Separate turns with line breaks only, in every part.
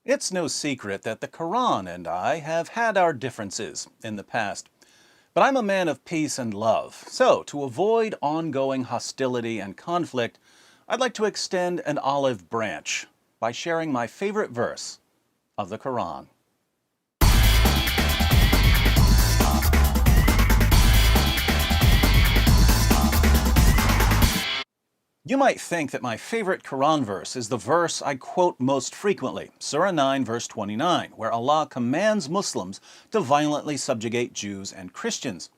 It's no secret that the Quran and I have had our differences in the past. But I'm a man of peace and love, so to avoid ongoing hostility and conflict, I'd like to extend an olive branch by sharing my favorite verse of the Quran. You might think that my favorite Quran verse is the verse I quote most frequently, Surah 9 verse 29, where Allah commands Muslims to violently subjugate Jews and Christians.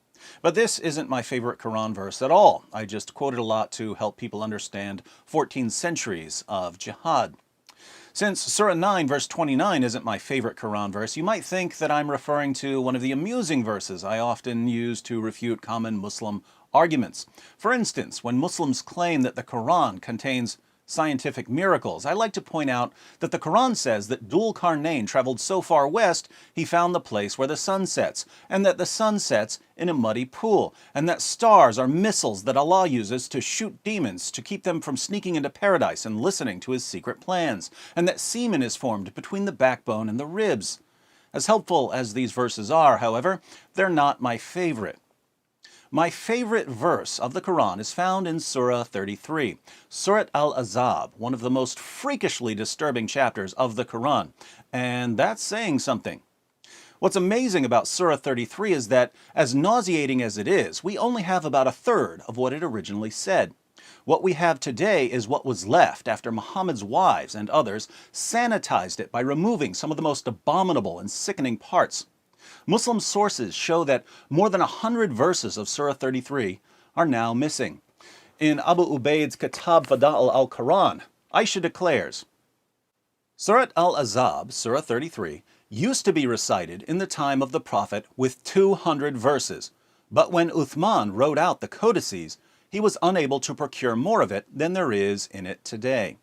But this isn't my favorite Quran verse at all. I just quote it a lot to help people understand 14 centuries of jihad. Since Surah 9 verse 29 isn't my favorite Quran verse, you might think that I'm referring to one of the amusing verses I often use to refute common Muslim arguments. For instance, when Muslims claim that the Quran contains scientific miracles, I like to point out that the Quran says that Dhul Qarnayn traveled so far west he found the place where the sun sets, and that the sun sets in a muddy pool, and that stars are missiles that Allah uses to shoot demons to keep them from sneaking into paradise and listening to his secret plans, and that semen is formed between the backbone and the ribs. As helpful as these verses are, however, they're not my favorite. My favorite verse of the Quran is found in Surah 33, Surat Al-Ahzab, one of the most freakishly disturbing chapters of the Quran, and that's saying something. What's amazing about Surah 33 is that, as nauseating as it is, we only have about a third of what it originally said. What we have today is what was left after Muhammad's wives and others sanitized it by removing some of the most abominable and sickening parts. Muslim sources show that more than 100 verses of Surah 33 are now missing. In Abu Ubaid's Kitab Fada'il al-Quran, Aisha declares, Surat al-Ahzab, Surah 33, used to be recited in the time of the Prophet with 200 verses, but when Uthman wrote out the codices, he was unable to procure more of it than there is in it today.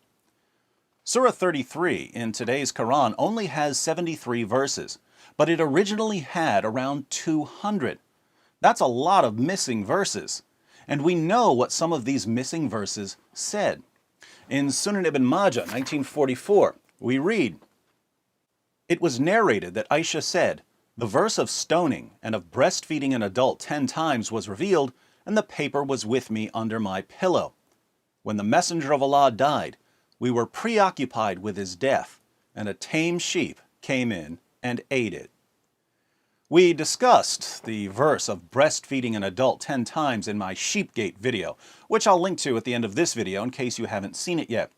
Surah 33 in today's Quran only has 73 verses, but it originally had around 200. That's a lot of missing verses. And we know what some of these missing verses said. In Sunan ibn Majah, 1944, we read, It was narrated that Aisha said, the verse of stoning and of breastfeeding an adult 10 times was revealed, and the paper was with me under my pillow. When the Messenger of Allah died, we were preoccupied with his death, and a tame sheep came in and ate it. We discussed the verse of breastfeeding an adult 10 times in my Sheepgate video, which I'll link to at the end of this video in case you haven't seen it yet.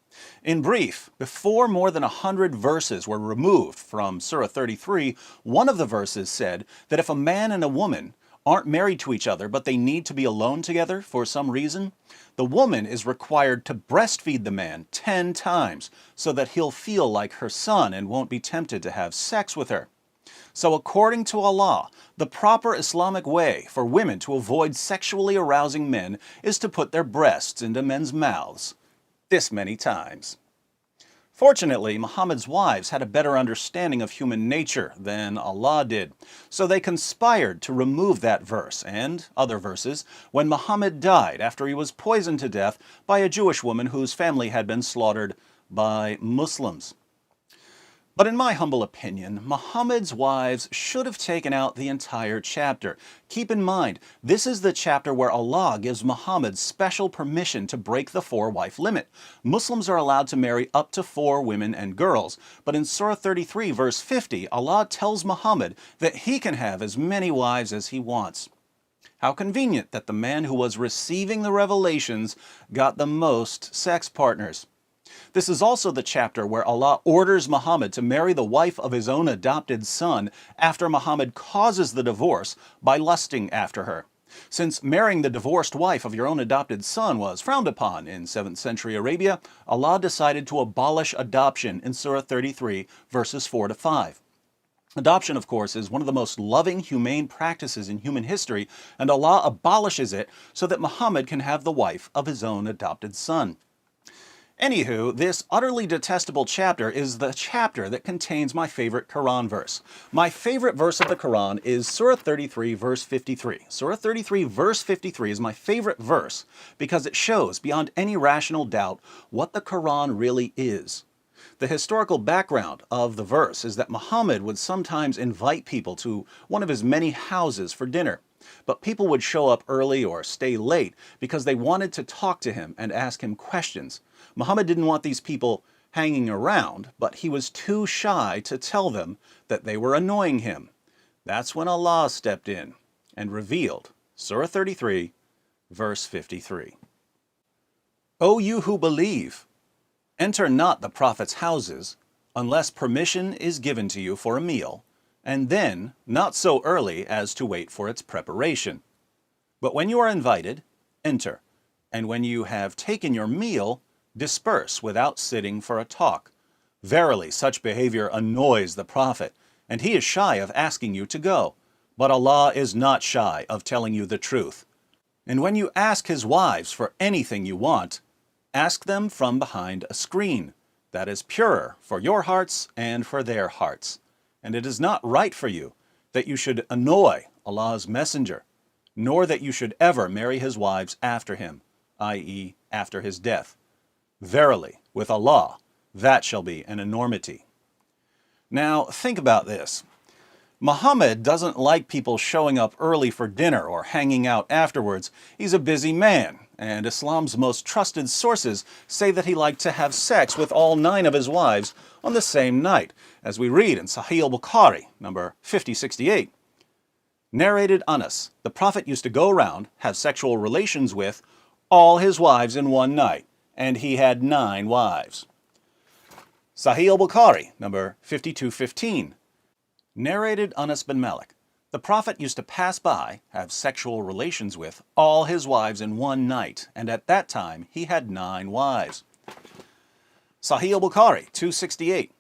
In brief, before more than 100 verses were removed from Surah 33, one of the verses said that if a man and a woman aren't married to each other but they need to be alone together for some reason, the woman is required to breastfeed the man 10 times so that he'll feel like her son and won't be tempted to have sex with her. So according to Allah, the proper Islamic way for women to avoid sexually arousing men is to put their breasts into men's mouths this many times. Fortunately, Muhammad's wives had a better understanding of human nature than Allah did, so they conspired to remove that verse and other verses when Muhammad died after he was poisoned to death by a Jewish woman whose family had been slaughtered by Muslims. But in my humble opinion, Muhammad's wives should have taken out the entire chapter. Keep in mind, this is the chapter where Allah gives Muhammad special permission to break the 4-wife limit. Muslims are allowed to marry up to 4 women and girls, but in Surah 33 verse 50, Allah tells Muhammad that he can have as many wives as he wants. How convenient that the man who was receiving the revelations got the most sex partners. This is also the chapter where Allah orders Muhammad to marry the wife of his own adopted son after Muhammad causes the divorce by lusting after her. Since marrying the divorced wife of your own adopted son was frowned upon in 7th century Arabia, Allah decided to abolish adoption in Surah 33, verses 4 to 5. Adoption, of course, is one of the most loving, humane practices in human history, and Allah abolishes it so that Muhammad can have the wife of his own adopted son. Anywho, this utterly detestable chapter is the chapter that contains my favorite Quran verse. My favorite verse of the Quran is Surah 33, verse 53. Surah 33, verse 53 is my favorite verse because it shows beyond any rational doubt what the Quran really is. The historical background of the verse is that Muhammad would sometimes invite people to one of his many houses for dinner. But people would show up early or stay late because they wanted to talk to him and ask him questions. Muhammad didn't want these people hanging around, but he was too shy to tell them that they were annoying him. That's when Allah stepped in and revealed Surah 33, verse 53. O you who believe, enter not the Prophet's houses unless permission is given to you for a meal, and then not so early as to wait for its preparation. But when you are invited, enter, and when you have taken your meal, disperse without sitting for a talk. Verily, such behavior annoys the Prophet, and he is shy of asking you to go. But Allah is not shy of telling you the truth. And when you ask his wives for anything you want, ask them from behind a screen that is purer for your hearts and for their hearts. And it is not right for you that you should annoy Allah's messenger, nor that you should ever marry his wives after him, i.e., after his death. Verily, with Allah, that shall be an enormity. Now, think about this. Muhammad doesn't like people showing up early for dinner or hanging out afterwards. He's a busy man, and Islam's most trusted sources say that he liked to have sex with all 9 of his wives on the same night, as we read in Sahih al-Bukhari, number 5068. Narrated Anas, the Prophet used to go around, have sexual relations with all his wives in one night, and he had 9 wives. Sahih al-Bukhari, number 5215. Narrated Anas bin Malik, the Prophet used to pass by, have sexual relations with all his wives in one night, and at that time he had 9 wives. Sahih al-Bukhari, 268.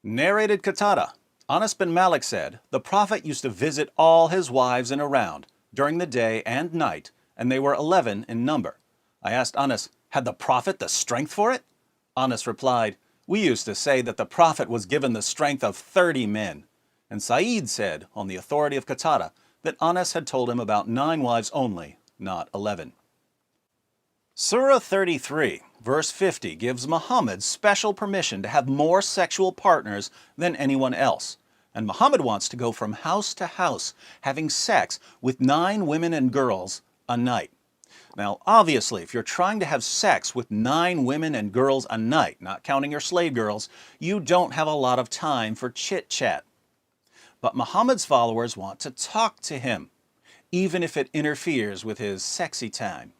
Narrated Qatada, Anas bin Malik said, the Prophet used to visit all his wives in a round, during the day and night, and they were 11 in number. I asked Anas, had the Prophet the strength for it? Anas replied, we used to say that the Prophet was given the strength of 30 men. And Sa'id said, on the authority of Qatada, that Anas had told him about 9 wives only, not 11. Surah 33, verse 50, gives Muhammad special permission to have more sexual partners than anyone else. And Muhammad wants to go from house to house, having sex with 9 women and girls a night. Now, obviously, if you're trying to have sex with 9 women and girls a night, not counting your slave girls, you don't have a lot of time for chit-chat. But Muhammad's followers want to talk to him, even if it interferes with his sexy time.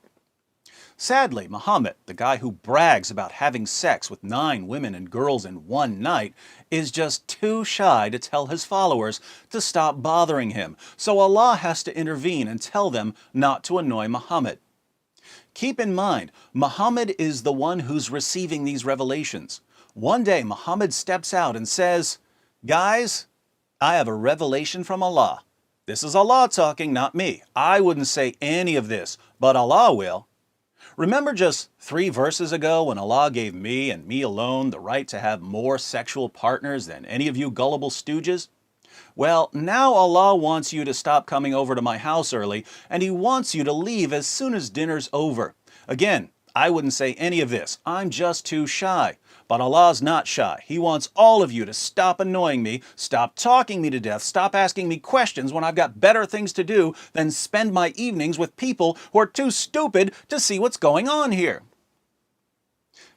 Sadly, Muhammad, the guy who brags about having sex with 9 women and girls in one night, is just too shy to tell his followers to stop bothering him, so Allah has to intervene and tell them not to annoy Muhammad. Keep in mind, Muhammad is the one who's receiving these revelations. One day, Muhammad steps out and says, guys, I have a revelation from Allah. This is Allah talking, not me. I wouldn't say any of this, but Allah will. Remember just 3 verses ago when Allah gave me and me alone the right to have more sexual partners than any of you gullible stooges? Well, now Allah wants you to stop coming over to my house early, and He wants you to leave as soon as dinner's over. Again, I wouldn't say any of this. I'm just too shy. But Allah's not shy. He wants all of you to stop annoying me, stop talking me to death, stop asking me questions when I've got better things to do than spend my evenings with people who are too stupid to see what's going on here.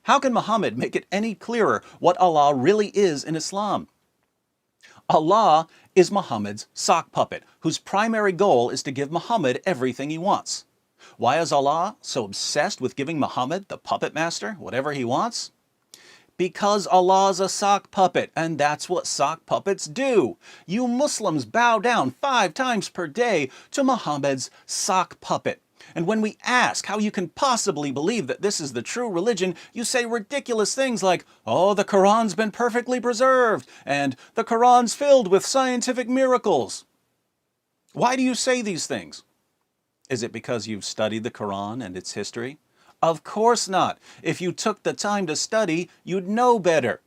How can Muhammad make it any clearer what Allah really is in Islam? Allah is Muhammad's sock puppet, whose primary goal is to give Muhammad everything he wants. Why is Allah so obsessed with giving Muhammad, the puppet master, whatever he wants? Because Allah's a sock puppet, and that's what sock puppets do. You Muslims bow down 5 times per day to Muhammad's sock puppet. And when we ask how you can possibly believe that this is the true religion, you say ridiculous things like, oh, the Quran's been perfectly preserved, and the Quran's filled with scientific miracles. Why do you say these things? Is it because you've studied the Quran and its history? Of course not. If you took the time to study, you'd know better.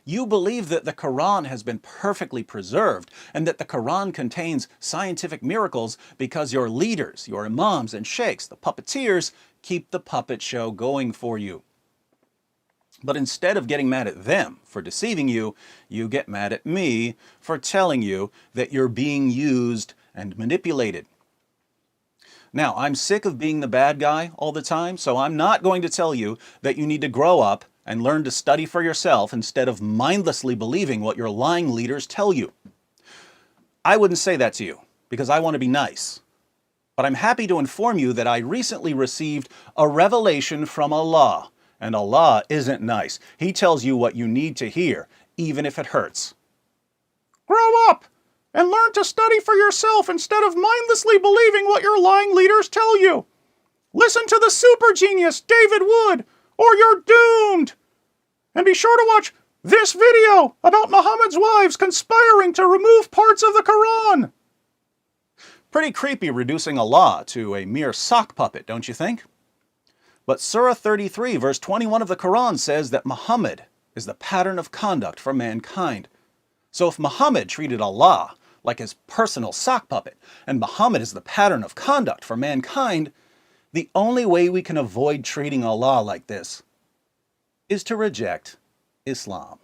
You believe that the Quran has been perfectly preserved and that the Quran contains scientific miracles because your leaders, your imams and sheikhs, the puppeteers, keep the puppet show going for you. But instead of getting mad at them for deceiving you, you get mad at me for telling you that you're being used and manipulated. Now, I'm sick of being the bad guy all the time, so I'm not going to tell you that you need to grow up and learn to study for yourself instead of mindlessly believing what your lying leaders tell you. I wouldn't say that to you because I want to be nice. But I'm happy to inform you that I recently received a revelation from Allah, and Allah isn't nice. He tells you what you need to hear, even if it hurts. Grow up and learn to study for yourself instead of mindlessly believing what your lying leaders tell you. Listen to the super genius David Wood, or you're doomed. And be sure to watch this video about Muhammad's wives conspiring to remove parts of the Quran. Pretty creepy reducing Allah to a mere sock puppet, don't you think? But Surah 33, verse 21 of the Quran says that Muhammad is the pattern of conduct for mankind. So if Muhammad treated Allah like his personal sock puppet, and Muhammad is the pattern of conduct for mankind, the only way we can avoid treating Allah like this is to reject Islam.